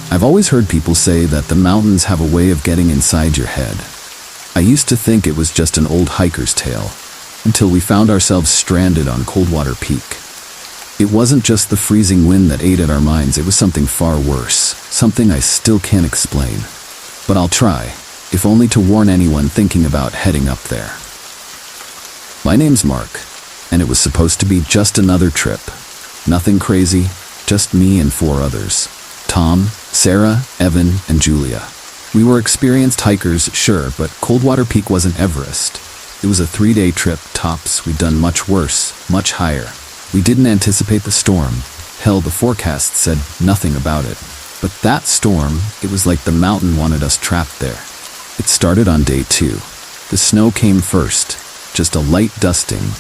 I've always heard people say that the mountains have a way of getting inside your head. I used to think it was just an old hiker's tale, until we found ourselves stranded on Coldwater Peak. It wasn't just the freezing wind that ate at our minds, it was something far worse, something I still can't explain. But I'll try, if only to warn anyone thinking about heading up there. My name's Mark, and it was supposed to be just another trip. Nothing crazy, just me and 4 others. Tom, Sarah, Evan, and Julia. We were experienced hikers, sure, but Coldwater Peak wasn't Everest. It was a 3-day trip, tops. We'd done much worse, much higher. We didn't anticipate the storm. Hell, the forecast said nothing about it. But that storm, it was like the mountain wanted us trapped there. It started on day 2. The snow came first, just a light dusting,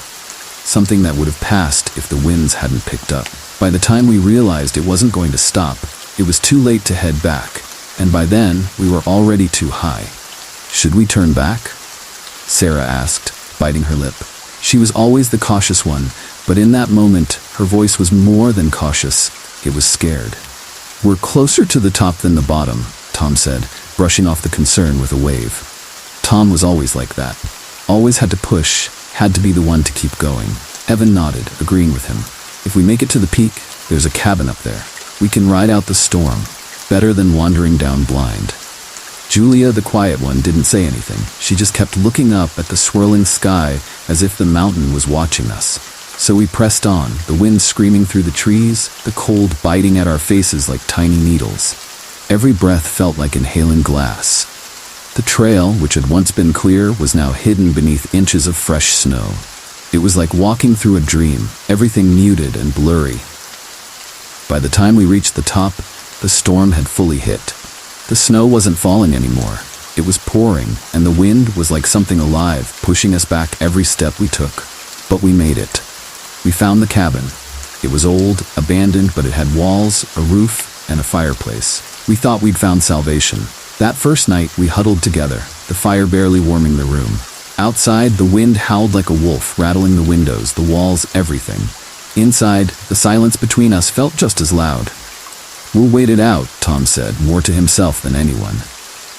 something that would have passed if the winds hadn't picked up. By the time we realized it wasn't going to stop, it was too late to head back, and by then, we were already too high. Should we turn back? Sarah asked, biting her lip. She was always the cautious one, but in that moment, her voice was more than cautious. It was scared. We're closer to the top than the bottom, Tom said, brushing off the concern with a wave. Tom was always like that. Always had to push, had to be the one to keep going. Evan nodded, agreeing with him. If we make it to the peak, there's a cabin up there. We can ride out the storm. Better than wandering down blind. Julia, the quiet one, didn't say anything. She just kept looking up at the swirling sky as if the mountain was watching us. So we pressed on, the wind screaming through the trees, the cold biting at our faces like tiny needles. Every breath felt like inhaling glass. The trail, which had once been clear, was now hidden beneath inches of fresh snow. It was like walking through a dream, everything muted and blurry. By the time we reached the top, the storm had fully hit. The snow wasn't falling anymore. It was pouring, and the wind was like something alive, pushing us back every step we took. But we made it. We found the cabin. It was old, abandoned, but it had walls, a roof, and a fireplace. We thought we'd found salvation. That first night, we huddled together, the fire barely warming the room. Outside, the wind howled like a wolf, rattling the windows, the walls, everything. Inside, the silence between us felt just as loud. We'll wait it out, Tom said, more to himself than anyone.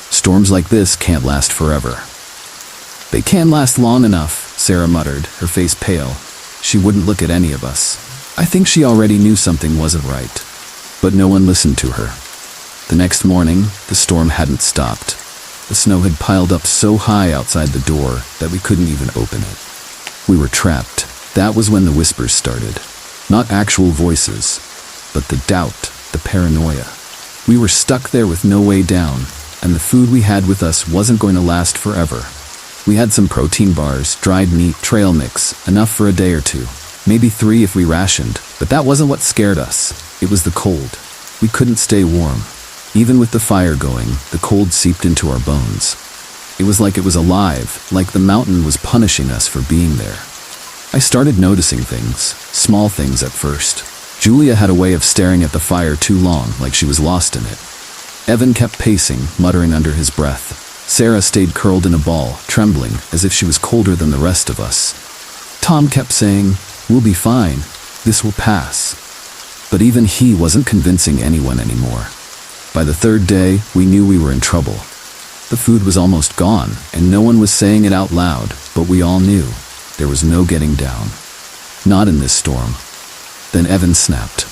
Storms like this can't last forever. They can last long enough, Sarah muttered, her face pale. She wouldn't look at any of us. I think she already knew something wasn't right. But no one listened to her. The next morning, the storm hadn't stopped. The snow had piled up so high outside the door that we couldn't even open it. We were trapped. That was when the whispers started. Not actual voices, but the doubt, the paranoia. We were stuck there with no way down, and the food we had with us wasn't going to last forever. We had some protein bars, dried meat, trail mix, enough for a day or 2. Maybe 3 if we rationed, but that wasn't what scared us. It was the cold. We couldn't stay warm. Even with the fire going, the cold seeped into our bones. It was like it was alive, like the mountain was punishing us for being there. I started noticing things, small things at first. Julia had a way of staring at the fire too long, like she was lost in it. Evan kept pacing, muttering under his breath. Sarah stayed curled in a ball, trembling, as if she was colder than the rest of us. Tom kept saying, "We'll be fine. This will pass." But even he wasn't convincing anyone anymore. By the 3rd day, we knew we were in trouble. The food was almost gone, and no one was saying it out loud, but we all knew. There was no getting down. Not in this storm. Then Evan snapped.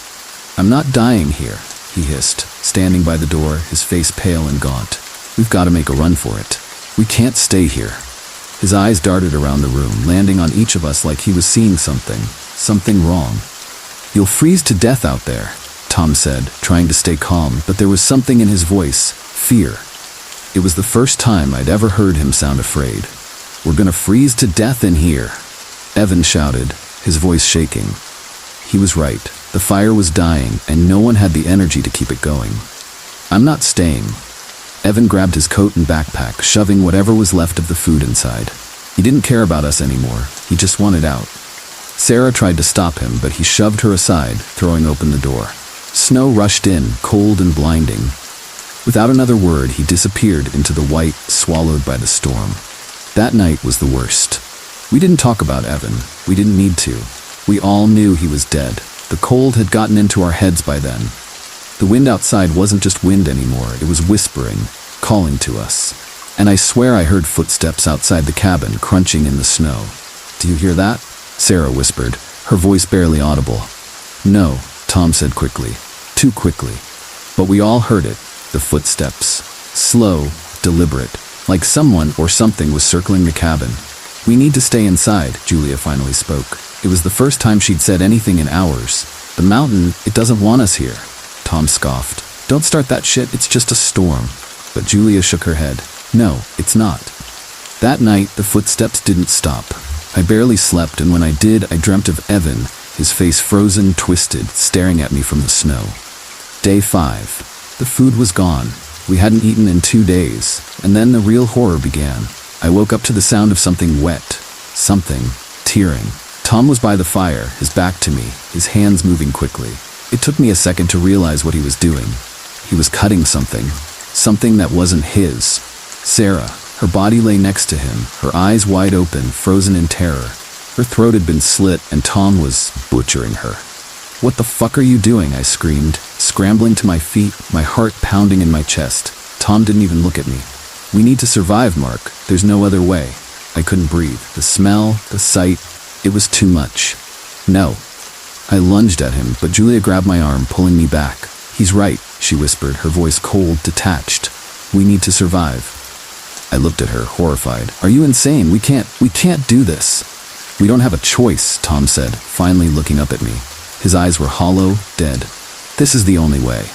"I'm not dying here," he hissed, standing by the door, his face pale and gaunt. "We've got to make a run for it. We can't stay here." His eyes darted around the room, landing on each of us like he was seeing something wrong. "You'll freeze to death out there," Tom said, trying to stay calm, but there was something in his voice, fear. It was the first time I'd ever heard him sound afraid. "We're gonna freeze to death in here," Evan shouted, his voice shaking. He was right. The fire was dying, and no one had the energy to keep it going. "I'm not staying." Evan grabbed his coat and backpack, shoving whatever was left of the food inside. He didn't care about us anymore. He just wanted out. Sarah tried to stop him, but he shoved her aside, throwing open the door. Snow rushed in, cold and blinding. Without another word, he disappeared into the white, swallowed by the storm. That night was the worst. We didn't talk about Evan. We didn't need to. We all knew he was dead. The cold had gotten into our heads by then. The wind outside wasn't just wind anymore, it was whispering, calling to us. And I swear I heard footsteps outside the cabin crunching in the snow. "Do you hear that?" Sarah whispered, her voice barely audible. "No," Tom said quickly. Too quickly. But we all heard it, the footsteps. Slow, deliberate, like someone or something was circling the cabin. "We need to stay inside," Julia finally spoke. It was the first time she'd said anything in hours. "The mountain, it doesn't want us here." Tom scoffed. "Don't start that shit, it's just a storm." But Julia shook her head. "No, it's not." That night, the footsteps didn't stop. I barely slept, and when I did, I dreamt of Evan, his face frozen, twisted, staring at me from the snow. Day 5. The food was gone. We hadn't eaten in 2 days, and then the real horror began. I woke up to the sound of something wet, something tearing. Tom was by the fire, his back to me, his hands moving quickly. It took me a second to realize what he was doing. He was cutting something that wasn't his. Sarah, her body lay next to him, her eyes wide open, frozen in terror. Her throat had been slit, and Tom was butchering her. "What the fuck are you doing?" I screamed, scrambling to my feet, my heart pounding in my chest. Tom didn't even look at me. "We need to survive, Mark. There's no other way." I couldn't breathe. The smell, the sight, it was too much. "No." I lunged at him, but Julia grabbed my arm, pulling me back. "He's right," she whispered, her voice cold, detached. "We need to survive." I looked at her, horrified. "Are you insane? We can't do this." "We don't have a choice," Tom said, finally looking up at me. His eyes were hollow, dead. "This is the only way."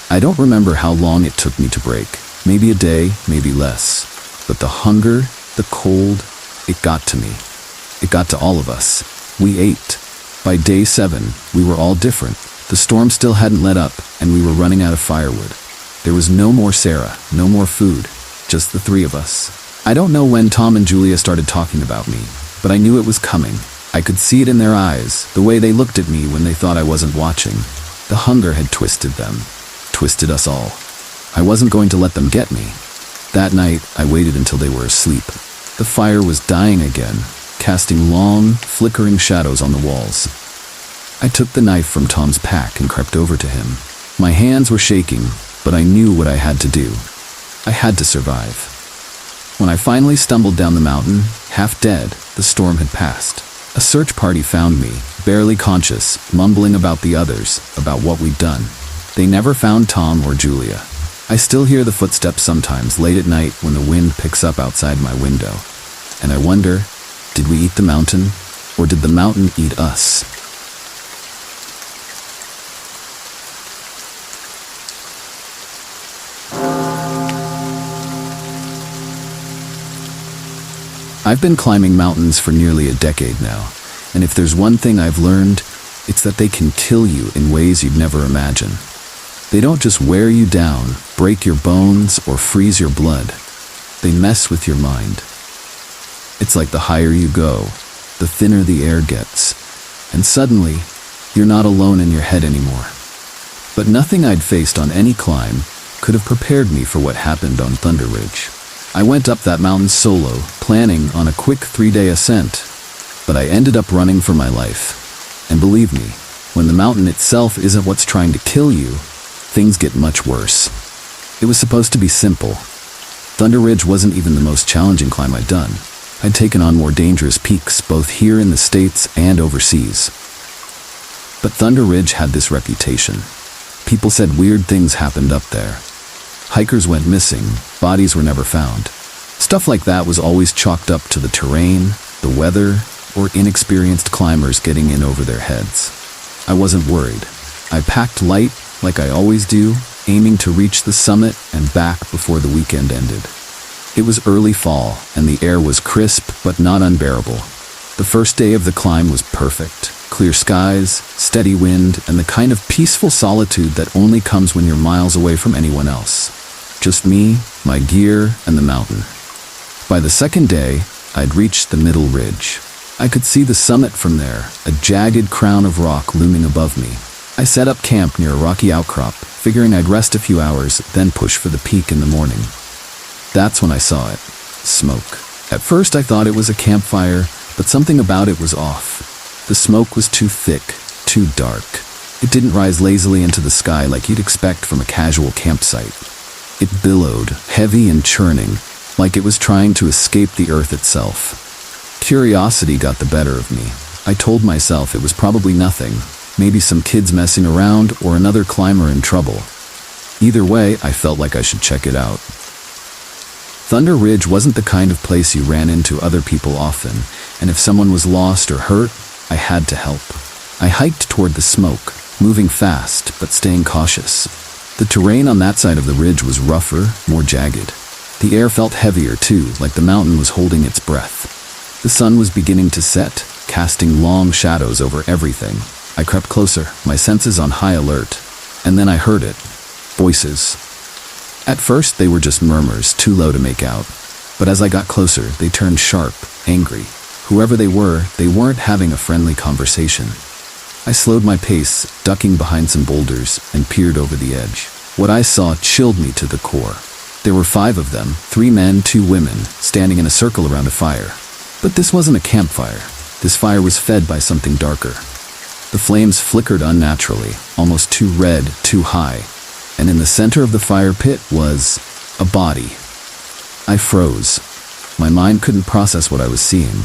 I don't remember how long it took me to break. Maybe a day, maybe less. But the hunger, the cold, it got to me. It got to all of us. We ate. By day 7, we were all different. The storm still hadn't let up, and we were running out of firewood. There was no more Sarah, no more food, just the 3 of us. I don't know when Tom and Julia started talking about me, but I knew it was coming. I could see it in their eyes, the way they looked at me when they thought I wasn't watching. The hunger had twisted them, twisted us all. I wasn't going to let them get me. That night, I waited until they were asleep. The fire was dying again, casting long, flickering shadows on the walls. I took the knife from Tom's pack and crept over to him. My hands were shaking, but I knew what I had to do. I had to survive. When I finally stumbled down the mountain, half dead, the storm had passed. A search party found me, barely conscious, mumbling about the others, about what we'd done. They never found Tom or Julia. I still hear the footsteps sometimes, late at night when the wind picks up outside my window. And I wonder, did we eat the mountain, or did the mountain eat us? I've been climbing mountains for nearly a decade now, and if there's one thing I've learned, it's that they can kill you in ways you'd never imagine. They don't just wear you down, break your bones, or freeze your blood. They mess with your mind. It's like the higher you go, the thinner the air gets, and suddenly, you're not alone in your head anymore. But nothing I'd faced on any climb could have prepared me for what happened on Thunder Ridge. I went up that mountain solo, planning on a quick 3-day ascent, but I ended up running for my life. And believe me, when the mountain itself isn't what's trying to kill you, things get much worse. It was supposed to be simple. Thunder Ridge wasn't even the most challenging climb I'd done. I'd taken on more dangerous peaks, both here in the States and overseas. But Thunder Ridge had this reputation. People said weird things happened up there. Hikers went missing, bodies were never found. Stuff like that was always chalked up to the terrain, the weather, or inexperienced climbers getting in over their heads. I wasn't worried. I packed light, like I always do, aiming to reach the summit and back before the weekend ended. It was early fall, and the air was crisp but not unbearable. The first day of the climb was perfect. Clear skies, steady wind, and the kind of peaceful solitude that only comes when you're miles away from anyone else. Just me, my gear, and the mountain. By the second day, I'd reached the middle ridge. I could see the summit from there, a jagged crown of rock looming above me. I set up camp near a rocky outcrop, figuring I'd rest a few hours, then push for the peak in the morning. That's when I saw it. Smoke. At first I thought it was a campfire, but something about it was off. The smoke was too thick, too dark. It didn't rise lazily into the sky like you'd expect from a casual campsite. It billowed, heavy and churning, like it was trying to escape the earth itself. Curiosity got the better of me. I told myself it was probably nothing, maybe some kids messing around or another climber in trouble. Either way, I felt like I should check it out. Thunder Ridge wasn't the kind of place you ran into other people often, and if someone was lost or hurt, I had to help. I hiked toward the smoke, moving fast but staying cautious. The terrain on that side of the ridge was rougher, more jagged. The air felt heavier too, like the mountain was holding its breath. The sun was beginning to set, casting long shadows over everything. I crept closer, my senses on high alert, and then I heard it. Voices. At first, they were just murmurs, too low to make out. But as I got closer, they turned sharp, angry. Whoever they weren't having a friendly conversation. I slowed my pace, ducking behind some boulders, and peered over the edge. What I saw chilled me to the core. There were 5 of them, 3 men, 2 women, standing in a circle around a fire. But this wasn't a campfire. This fire was fed by something darker. The flames flickered unnaturally, almost too red, too high. And in the center of the fire pit was a body. I froze. My mind couldn't process what I was seeing.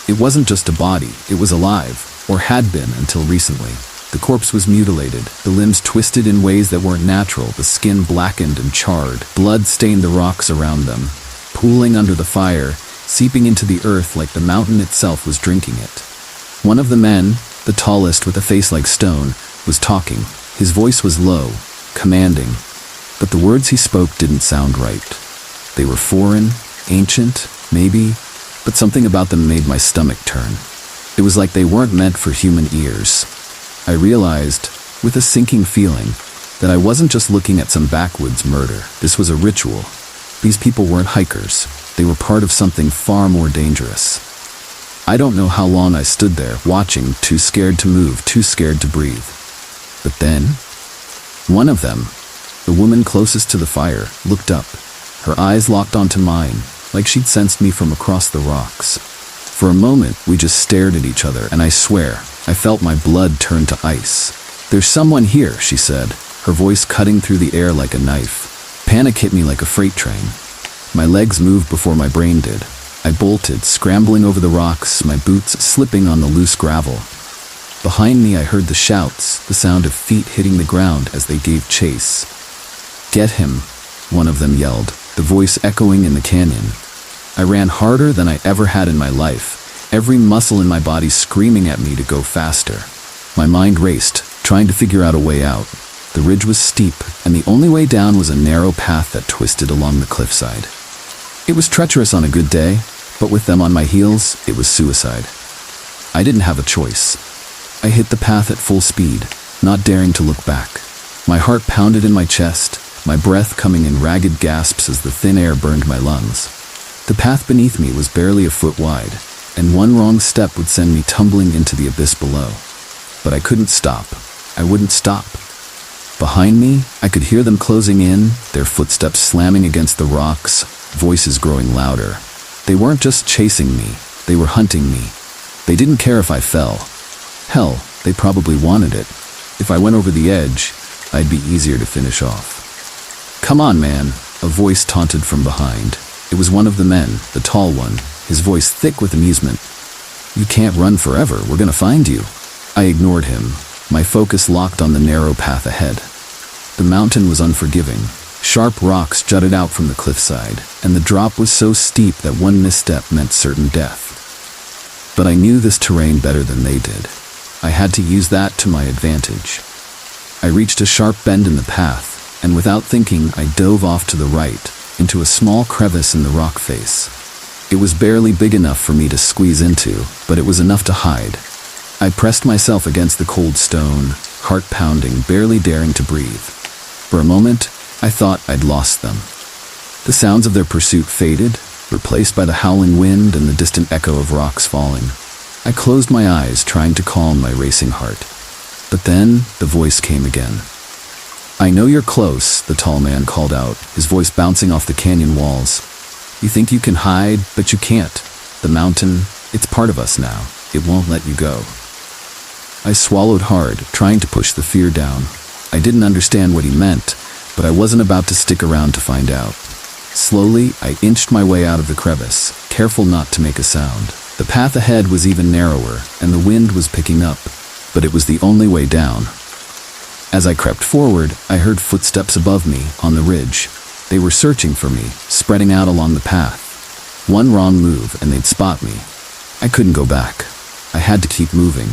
It wasn't just a body, it was alive. Or had been until recently. The corpse was mutilated, the limbs twisted in ways that weren't natural, the skin blackened and charred. Blood stained the rocks around them, pooling under the fire, seeping into the earth like the mountain itself was drinking it. One of the men, the tallest with a face like stone, was talking. His voice was low, commanding, but the words he spoke didn't sound right. They were foreign, ancient, maybe, but something about them made my stomach turn. It was like they weren't meant for human ears. I realized, with a sinking feeling, that I wasn't just looking at some backwoods murder. This was a ritual. These people weren't hikers. They were part of something far more dangerous. I don't know how long I stood there, watching, too scared to move, too scared to breathe. But then, one of them, the woman closest to the fire, looked up. Her eyes locked onto mine, like she'd sensed me from across the rocks. For a moment, we just stared at each other, and I swear, I felt my blood turn to ice. "There's someone here," she said, her voice cutting through the air like a knife. Panic hit me like a freight train. My legs moved before my brain did. I bolted, scrambling over the rocks, my boots slipping on the loose gravel. Behind me, I heard the shouts, the sound of feet hitting the ground as they gave chase. "Get him," one of them yelled, the voice echoing in the canyon. I ran harder than I ever had in my life, every muscle in my body screaming at me to go faster. My mind raced, trying to figure out a way out. The ridge was steep, and the only way down was a narrow path that twisted along the cliffside. It was treacherous on a good day, but with them on my heels, it was suicide. I didn't have a choice. I hit the path at full speed, not daring to look back. My heart pounded in my chest, my breath coming in ragged gasps as the thin air burned my lungs. The path beneath me was barely a foot wide, and one wrong step would send me tumbling into the abyss below. But I couldn't stop. I wouldn't stop. Behind me, I could hear them closing in, their footsteps slamming against the rocks, voices growing louder. They weren't just chasing me, they were hunting me. They didn't care if I fell. Hell, they probably wanted it. If I went over the edge, I'd be easier to finish off. "Come on, man," a voice taunted from behind. It was one of the men, the tall one, his voice thick with amusement. "You can't run forever, we're gonna find you." I ignored him, my focus locked on the narrow path ahead. The mountain was unforgiving. Sharp rocks jutted out from the cliffside, and the drop was so steep that one misstep meant certain death. But I knew this terrain better than they did. I had to use that to my advantage. I reached a sharp bend in the path, and without thinking, I dove off to the right, into a small crevice in the rock face. It was barely big enough for me to squeeze into, but it was enough to hide. I pressed myself against the cold stone, heart pounding, barely daring to breathe. For a moment, I thought I'd lost them. The sounds of their pursuit faded, replaced by the howling wind and the distant echo of rocks falling. I closed my eyes, trying to calm my racing heart. But then, the voice came again. "I know you're close," the tall man called out, his voice bouncing off the canyon walls. "You think you can hide, but you can't. The mountain, it's part of us now. It won't let you go." I swallowed hard, trying to push the fear down. I didn't understand what he meant, but I wasn't about to stick around to find out. Slowly, I inched my way out of the crevice, careful not to make a sound. The path ahead was even narrower, and the wind was picking up, but it was the only way down. As I crept forward, I heard footsteps above me, on the ridge. They were searching for me, spreading out along the path. One wrong move, and they'd spot me. I couldn't go back. I had to keep moving.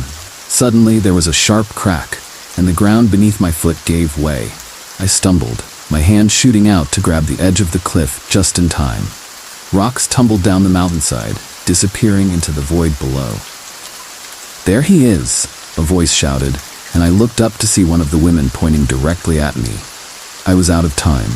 Suddenly, there was a sharp crack, and the ground beneath my foot gave way. I stumbled, my hand shooting out to grab the edge of the cliff just in time. Rocks tumbled down the mountainside, disappearing into the void below. "There he is," a voice shouted, and I looked up to see one of the women pointing directly at me. I was out of time.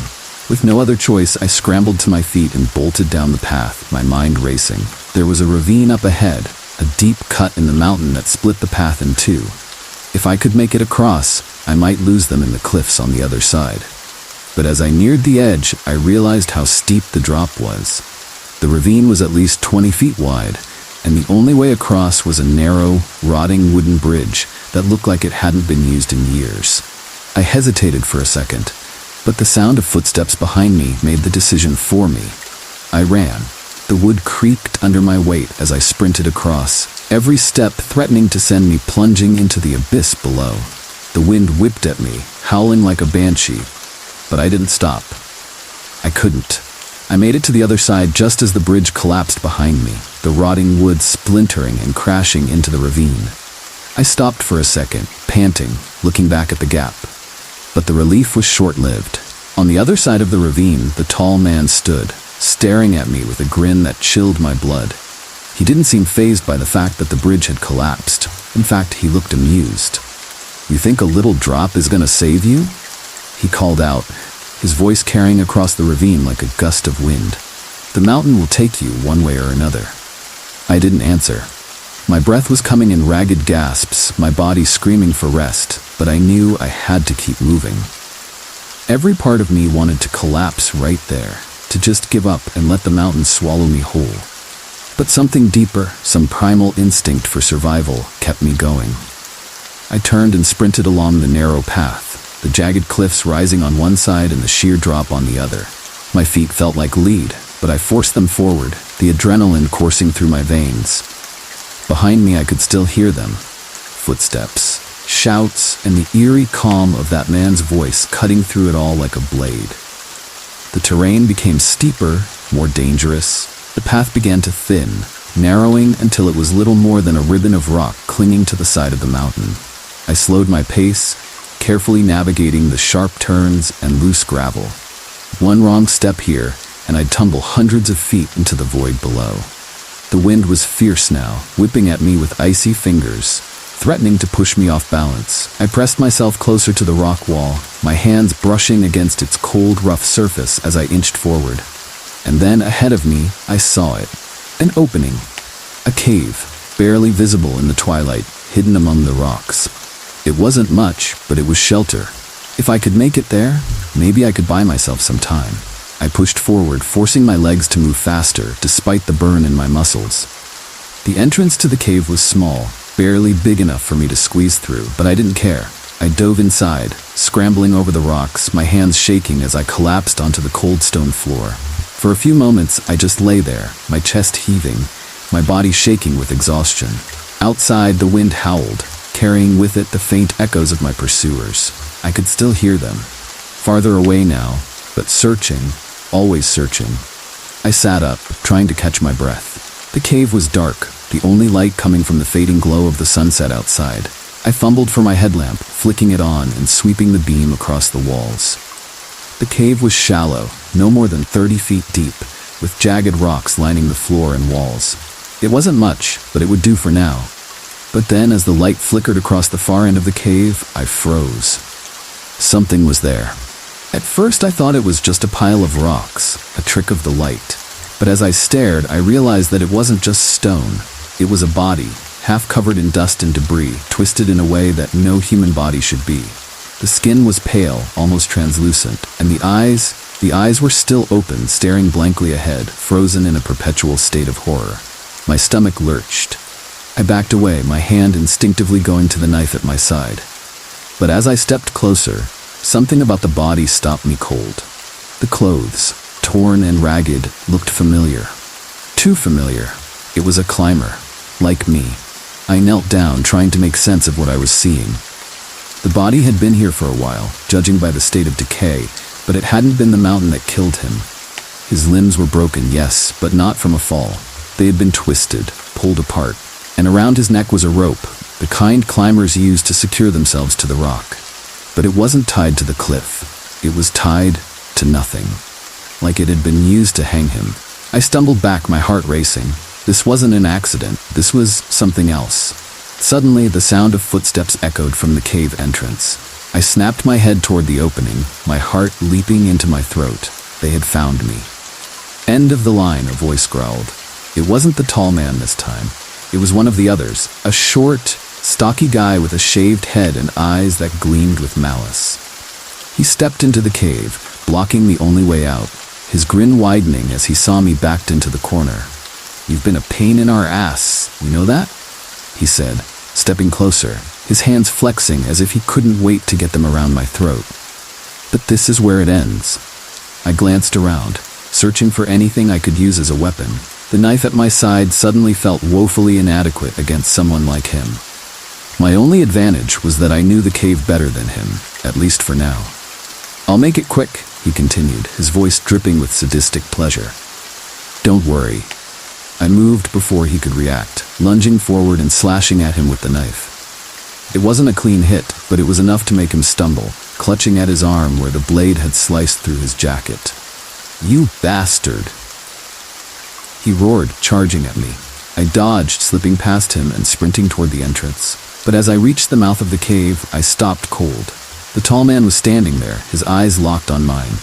With no other choice, I scrambled to my feet and bolted down the path, my mind racing. There was a ravine up ahead, a deep cut in the mountain that split the path in two. If I could make it across, I might lose them in the cliffs on the other side. But as I neared the edge, I realized how steep the drop was. The ravine was at least 20 feet wide, and the only way across was a narrow, rotting wooden bridge that looked like it hadn't been used in years. I hesitated for a second, but the sound of footsteps behind me made the decision for me. I ran. The wood creaked under my weight as I sprinted across, every step threatening to send me plunging into the abyss below. The wind whipped at me, howling like a banshee, but I didn't stop. I couldn't. I made it to the other side just as the bridge collapsed behind me, the rotting wood splintering and crashing into the ravine. I stopped for a second, panting, looking back at the gap. But the relief was short-lived. On the other side of the ravine, the tall man stood, staring at me with a grin that chilled my blood. He didn't seem fazed by the fact that the bridge had collapsed. In fact, he looked amused. "You think a little drop is gonna save you?" he called out, his voice carrying across the ravine like a gust of wind. "The mountain will take you one way or another." I didn't answer. My breath was coming in ragged gasps, my body screaming for rest, but I knew I had to keep moving. Every part of me wanted to collapse right there, to just give up and let the mountain swallow me whole. But something deeper, some primal instinct for survival, kept me going. I turned and sprinted along the narrow path, the jagged cliffs rising on one side and the sheer drop on the other. My feet felt like lead, but I forced them forward, the adrenaline coursing through my veins. Behind me I could still hear them. Footsteps, shouts, and the eerie calm of that man's voice cutting through it all like a blade. The terrain became steeper, more dangerous. The path began to thin, narrowing until it was little more than a ribbon of rock clinging to the side of the mountain. I slowed my pace, carefully navigating the sharp turns and loose gravel. One wrong step here, and I'd tumble hundreds of feet into the void below. The wind was fierce now, whipping at me with icy fingers, threatening to push me off balance. I pressed myself closer to the rock wall, my hands brushing against its cold, rough surface as I inched forward. And then ahead of me, I saw it. An opening. A cave, barely visible in the twilight, hidden among the rocks. It wasn't much, but it was shelter. If I could make it there, maybe I could buy myself some time. I pushed forward, forcing my legs to move faster, despite the burn in my muscles. The entrance to the cave was small, barely big enough for me to squeeze through, but I didn't care. I dove inside, scrambling over the rocks, my hands shaking as I collapsed onto the cold stone floor. For a few moments, I just lay there, my chest heaving, my body shaking with exhaustion. Outside, the wind howled, carrying with it the faint echoes of my pursuers. I could still hear them. Farther away now, but searching, always searching. I sat up, trying to catch my breath. The cave was dark, the only light coming from the fading glow of the sunset outside. I fumbled for my headlamp, flicking it on and sweeping the beam across the walls. The cave was shallow, no more than 30 feet deep, with jagged rocks lining the floor and walls. It wasn't much, but it would do for now. But then, as the light flickered across the far end of the cave, I froze. Something was there. At first I thought it was just a pile of rocks, a trick of the light. But as I stared, I realized that it wasn't just stone. It was a body, half covered in dust and debris, twisted in a way that no human body should be. The skin was pale, almost translucent, and the eyes were still open, staring blankly ahead, frozen in a perpetual state of horror. My stomach lurched. I backed away, my hand instinctively going to the knife at my side. But as I stepped closer, something about the body stopped me cold. The clothes, torn and ragged, looked familiar. Too familiar. It was a climber, like me. I knelt down, trying to make sense of what I was seeing. The body had been here for a while, judging by the state of decay, but it hadn't been the mountain that killed him. His limbs were broken, yes, but not from a fall. They had been twisted, pulled apart, and around his neck was a rope, the kind climbers used to secure themselves to the rock. But it wasn't tied to the cliff. It was tied to nothing, like it had been used to hang him. I stumbled back, my heart racing. This wasn't an accident. This was something else. Suddenly, the sound of footsteps echoed from the cave entrance. I snapped my head toward the opening, my heart leaping into my throat. They had found me. End of the line, a voice growled. It wasn't the tall man this time. It was one of the others, a short, stocky guy with a shaved head and eyes that gleamed with malice. He stepped into the cave, blocking the only way out, his grin widening as he saw me backed into the corner. "You've been a pain in our ass, you know that?" he said, stepping closer, his hands flexing as if he couldn't wait to get them around my throat. But this is where it ends. I glanced around, searching for anything I could use as a weapon. The knife at my side suddenly felt woefully inadequate against someone like him. My only advantage was that I knew the cave better than him, at least for now. "I'll make it quick," he continued, his voice dripping with sadistic pleasure. "Don't worry." I moved before he could react, lunging forward and slashing at him with the knife. It wasn't a clean hit, but it was enough to make him stumble, clutching at his arm where the blade had sliced through his jacket. "You bastard!" he roared, charging at me. I dodged, slipping past him and sprinting toward the entrance. But as I reached the mouth of the cave, I stopped cold. The tall man was standing there, his eyes locked on mine.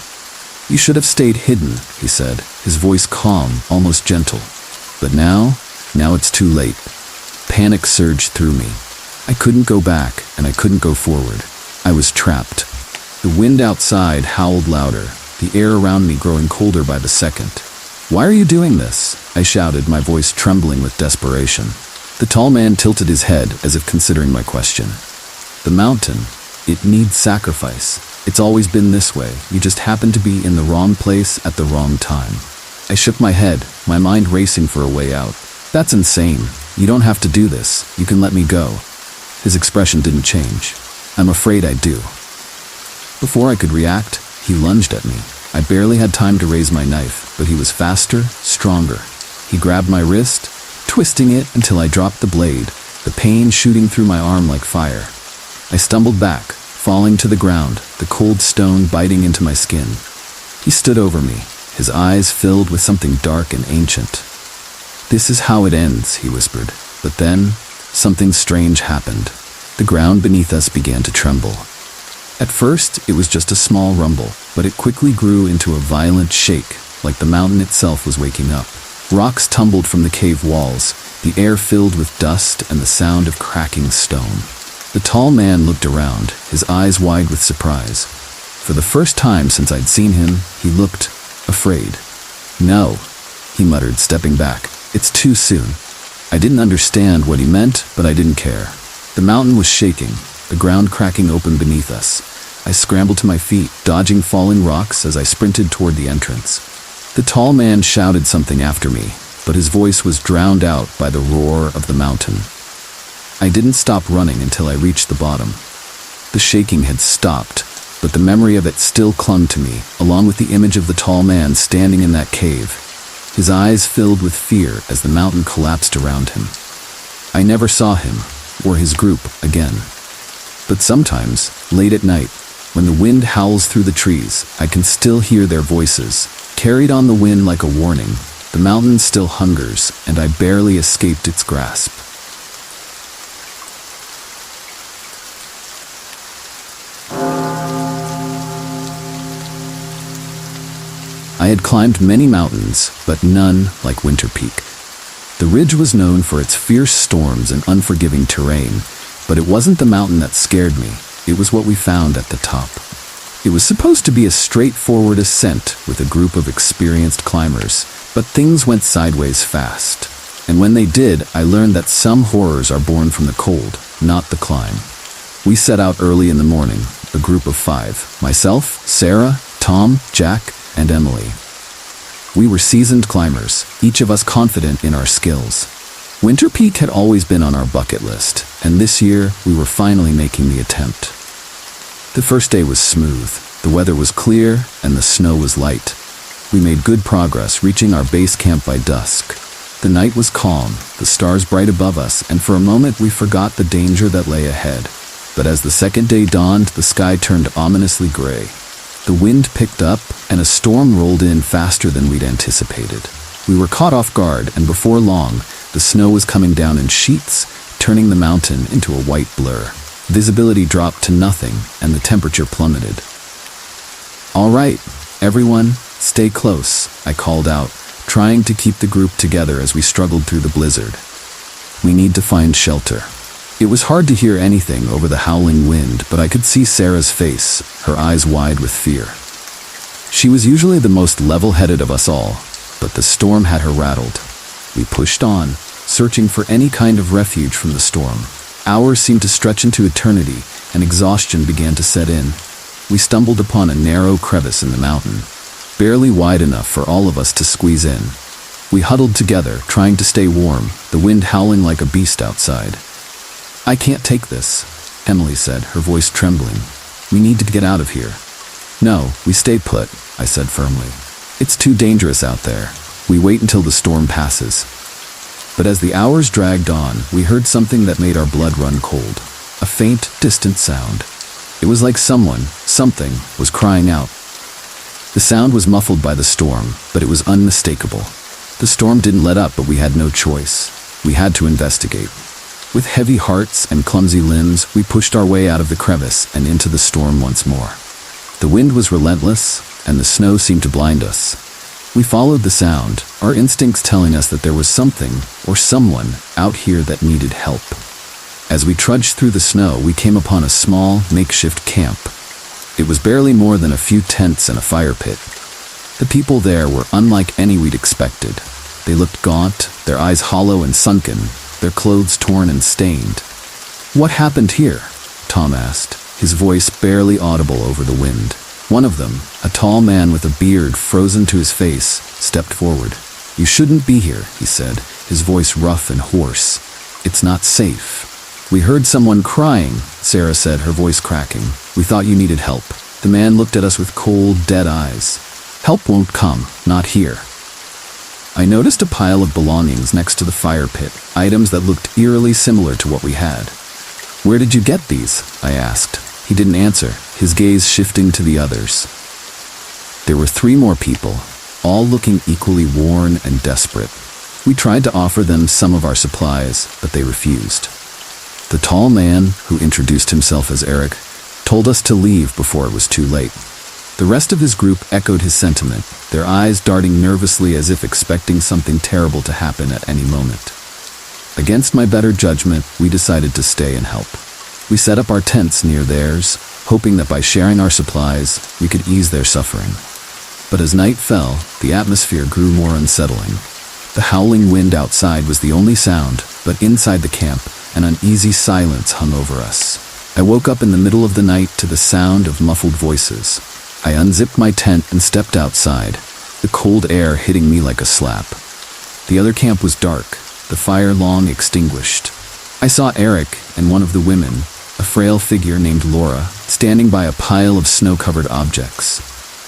"You should have stayed hidden," he said, his voice calm, almost gentle. But now it's too late. Panic surged through me. I couldn't go back, and I couldn't go forward. I was trapped. The wind outside howled louder, the air around me growing colder by the second. "Why are you doing this?" I shouted, my voice trembling with desperation. The tall man tilted his head as if considering my question. "The mountain, it needs sacrifice. It's always been this way. You just happened to be in the wrong place at the wrong time." I shook my head, my mind racing for a way out. "That's insane. You don't have to do this. You can let me go." His expression didn't change. "I'm afraid I do." Before I could react, he lunged at me. I barely had time to raise my knife, but he was faster, stronger. He grabbed my wrist, twisting it until I dropped the blade, the pain shooting through my arm like fire. I stumbled back, falling to the ground, the cold stone biting into my skin. He stood over me, his eyes filled with something dark and ancient. "This is how it ends," he whispered. But then, something strange happened. The ground beneath us began to tremble. At first, it was just a small rumble, but it quickly grew into a violent shake, like the mountain itself was waking up. Rocks tumbled from the cave walls, the air filled with dust and the sound of cracking stone. The tall man looked around, his eyes wide with surprise. For the first time since I'd seen him, he looked afraid. "No," he muttered, stepping back. "It's too soon." I didn't understand what he meant, but I didn't care. The mountain was shaking, the ground cracking open beneath us. I scrambled to my feet, dodging falling rocks as I sprinted toward the entrance. The tall man shouted something after me, but his voice was drowned out by the roar of the mountain. I didn't stop running until I reached the bottom. The shaking had stopped, but the memory of it still clung to me, along with the image of the tall man standing in that cave, his eyes filled with fear as the mountain collapsed around him. I never saw him, or his group, again. But sometimes, late at night, when the wind howls through the trees, I can still hear their voices, carried on the wind like a warning. The mountain still hungers, and I barely escaped its grasp. I had climbed many mountains, but none like Winter Peak. The ridge was known for its fierce storms and unforgiving terrain, but it wasn't the mountain that scared me. It was what we found at the top. It was supposed to be a straightforward ascent with a group of experienced climbers, but things went sideways fast. And when they did, I learned that some horrors are born from the cold, not the climb. We set out early in the morning, a group of 5. Myself, Sarah, Tom, Jack, and Emily. We were seasoned climbers, each of us confident in our skills. Winter Peak had always been on our bucket list, and this year we were finally making the attempt. The first day was smooth, the weather was clear, and the snow was light. We made good progress, reaching our base camp by dusk. The night was calm, the stars bright above us, and for a moment we forgot the danger that lay ahead. But as the second day dawned, the sky turned ominously gray. The wind picked up, and a storm rolled in faster than we'd anticipated. We were caught off guard, and before long, the snow was coming down in sheets, turning the mountain into a white blur. Visibility dropped to nothing, and the temperature plummeted. "All right, everyone, stay close," I called out, trying to keep the group together as we struggled through the blizzard. "We need to find shelter." It was hard to hear anything over the howling wind, but I could see Sarah's face, her eyes wide with fear. She was usually the most level-headed of us all, but the storm had her rattled. We pushed on, searching for any kind of refuge from the storm. Hours seemed to stretch into eternity, and exhaustion began to set in. We stumbled upon a narrow crevice in the mountain, barely wide enough for all of us to squeeze in. We huddled together, trying to stay warm, the wind howling like a beast outside. "I can't take this," Emily said, her voice trembling. "We need to get out of here." "No, we stay put," I said firmly. "It's too dangerous out there. We wait until the storm passes." But as the hours dragged on, we heard something that made our blood run cold. A faint, distant sound. It was like something, was crying out. The sound was muffled by the storm, but it was unmistakable. The storm didn't let up, but we had no choice. We had to investigate. With heavy hearts and clumsy limbs, we pushed our way out of the crevice and into the storm once more. The wind was relentless, and the snow seemed to blind us. We followed the sound, our instincts telling us that there was something, or someone, out here that needed help. As we trudged through the snow, we came upon a small, makeshift camp. It was barely more than a few tents and a fire pit. The people there were unlike any we'd expected. They looked gaunt, their eyes hollow and sunken, their clothes torn and stained. "What happened here?" Tom asked, his voice barely audible over the wind. One of them, a tall man with a beard frozen to his face, stepped forward. "You shouldn't be here," he said, his voice rough and hoarse. "It's not safe." "We heard someone crying," Sarah said, her voice cracking. "We thought you needed help." The man looked at us with cold, dead eyes. "Help won't come, not here." I noticed a pile of belongings next to the fire pit, items that looked eerily similar to what we had. "Where did you get these?" I asked. He didn't answer, his gaze shifting to the others. There were 3 more people, all looking equally worn and desperate. We tried to offer them some of our supplies, but they refused. The tall man, who introduced himself as Eric, told us to leave before it was too late. The rest of his group echoed his sentiment, their eyes darting nervously as if expecting something terrible to happen at any moment. Against my better judgment, we decided to stay and help. We set up our tents near theirs, hoping that by sharing our supplies, we could ease their suffering. But as night fell, the atmosphere grew more unsettling. The howling wind outside was the only sound, but inside the camp, an uneasy silence hung over us. I woke up in the middle of the night to the sound of muffled voices. I unzipped my tent and stepped outside, the cold air hitting me like a slap. The other camp was dark, the fire long extinguished. I saw Eric and one of the women, a frail figure named Laura, standing by a pile of snow-covered objects.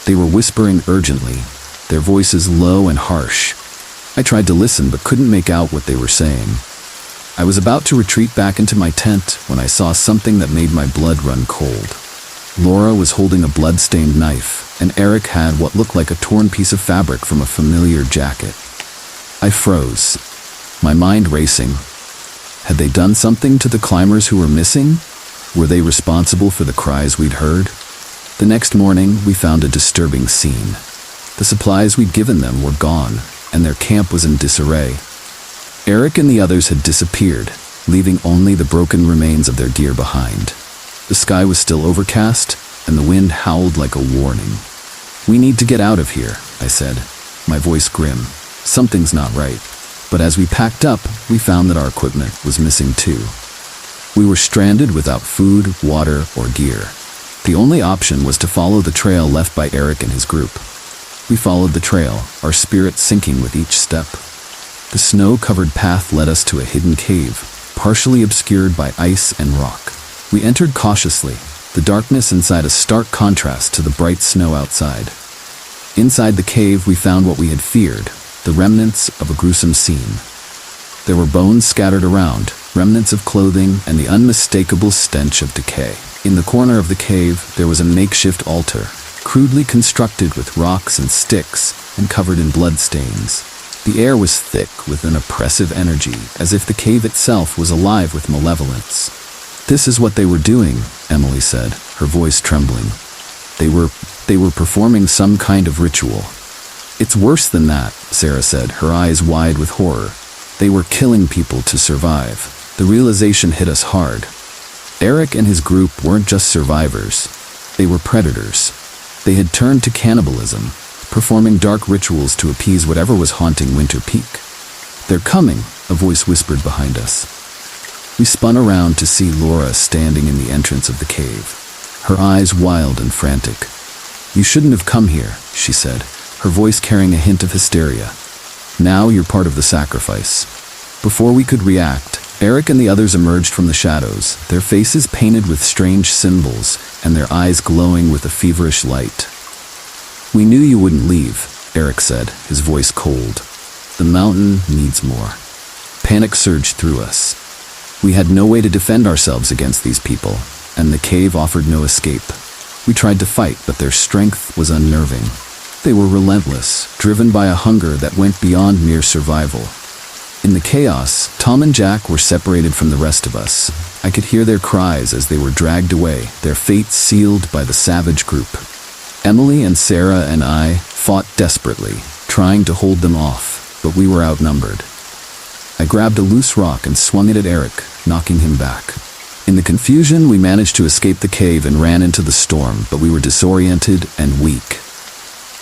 They were whispering urgently, their voices low and harsh. I tried to listen but couldn't make out what they were saying. I was about to retreat back into my tent when I saw something that made my blood run cold. Laura was holding a blood-stained knife, and Eric had what looked like a torn piece of fabric from a familiar jacket. I froze, my mind racing. Had they done something to the climbers who were missing? Were they responsible for the cries we'd heard? The next morning, we found a disturbing scene. The supplies we'd given them were gone, and their camp was in disarray. Eric and the others had disappeared, leaving only the broken remains of their gear behind. The sky was still overcast, and the wind howled like a warning. "We need to get out of here," I said, my voice grim. "Something's not right." But as we packed up, we found that our equipment was missing too. We were stranded without food, water, or gear. The only option was to follow the trail left by Eric and his group. We followed the trail, our spirits sinking with each step. The snow-covered path led us to a hidden cave, partially obscured by ice and rock. We entered cautiously, the darkness inside a stark contrast to the bright snow outside. Inside the cave, we found what we had feared, the remnants of a gruesome scene. There were bones scattered around, remnants of clothing, and the unmistakable stench of decay. In the corner of the cave, there was a makeshift altar, crudely constructed with rocks and sticks, and covered in bloodstains. The air was thick with an oppressive energy, as if the cave itself was alive with malevolence. "This is what they were doing," Emily said, her voice trembling. They were performing some kind of ritual. "It's worse than that," Sarah said, her eyes wide with horror. "They were killing people to survive." The realization hit us hard. Eric and his group weren't just survivors. They were predators. They had turned to cannibalism, performing dark rituals to appease whatever was haunting Winter Peak. "They're coming," a voice whispered behind us. We spun around to see Laura standing in the entrance of the cave, her eyes wild and frantic. "You shouldn't have come here," she said, her voice carrying a hint of hysteria. "Now you're part of the sacrifice." Before we could react, Eric and the others emerged from the shadows, their faces painted with strange symbols and their eyes glowing with a feverish light. "We knew you wouldn't leave," Eric said, his voice cold. "The mountain needs more." Panic surged through us. We had no way to defend ourselves against these people, and the cave offered no escape. We tried to fight, but their strength was unnerving. They were relentless, driven by a hunger that went beyond mere survival. In the chaos, Tom and Jack were separated from the rest of us. I could hear their cries as they were dragged away, their fate sealed by the savage group. Emily and Sarah and I fought desperately, trying to hold them off, but we were outnumbered. I grabbed a loose rock and swung it at Eric, knocking him back. In the confusion, we managed to escape the cave and ran into the storm, but we were disoriented and weak.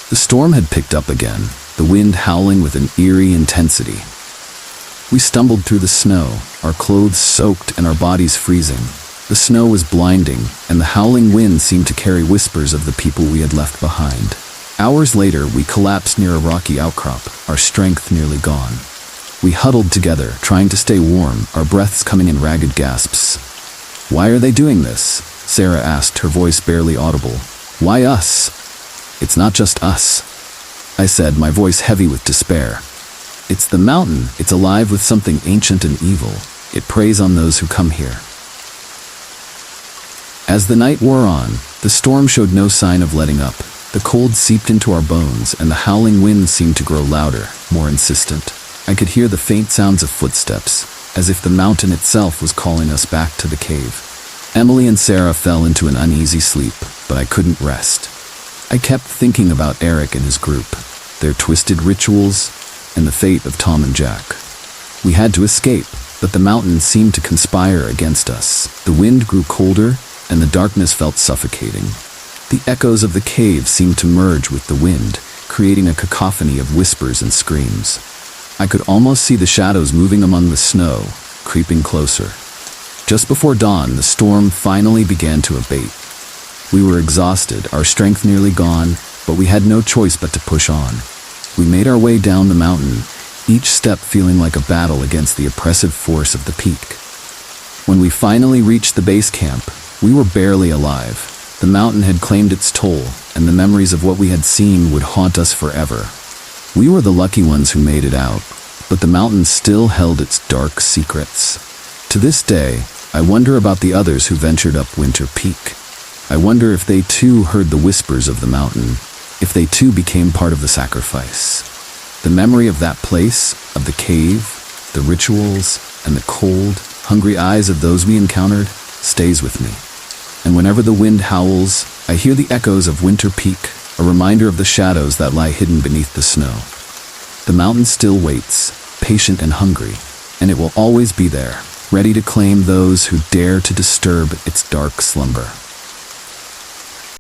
The storm had picked up again, the wind howling with an eerie intensity. We stumbled through the snow, our clothes soaked and our bodies freezing. The snow was blinding, and the howling wind seemed to carry whispers of the people we had left behind. Hours later, we collapsed near a rocky outcrop, our strength nearly gone. We huddled together, trying to stay warm, our breaths coming in ragged gasps. "Why are they doing this?" Sarah asked, her voice barely audible. "Why us?" "It's not just us," I said, my voice heavy with despair. "It's the mountain. It's alive with something ancient and evil. It preys on those who come here." As the night wore on, the storm showed no sign of letting up. The cold seeped into our bones, and the howling wind seemed to grow louder, more insistent. I could hear the faint sounds of footsteps, as if the mountain itself was calling us back to the cave. Emily and Sarah fell into an uneasy sleep, but I couldn't rest. I kept thinking about Eric and his group, their twisted rituals, and the fate of Tom and Jack. We had to escape, but the mountain seemed to conspire against us. The wind grew colder, and the darkness felt suffocating. The echoes of the cave seemed to merge with the wind, creating a cacophony of whispers and screams. I could almost see the shadows moving among the snow, creeping closer. Just before dawn, the storm finally began to abate. We were exhausted, our strength nearly gone, but we had no choice but to push on. We made our way down the mountain, each step feeling like a battle against the oppressive force of the peak. When we finally reached the base camp, we were barely alive. The mountain had claimed its toll, and the memories of what we had seen would haunt us forever. We were the lucky ones who made it out, but the mountain still held its dark secrets. To this day, I wonder about the others who ventured up Winter Peak. I wonder if they too heard the whispers of the mountain, if they too became part of the sacrifice. The memory of that place, of the cave, the rituals, and the cold, hungry eyes of those we encountered, stays with me. And whenever the wind howls, I hear the echoes of Winter Peak, a reminder of the shadows that lie hidden beneath the snow. The mountain still waits, patient and hungry, and it will always be there, ready to claim those who dare to disturb its dark slumber.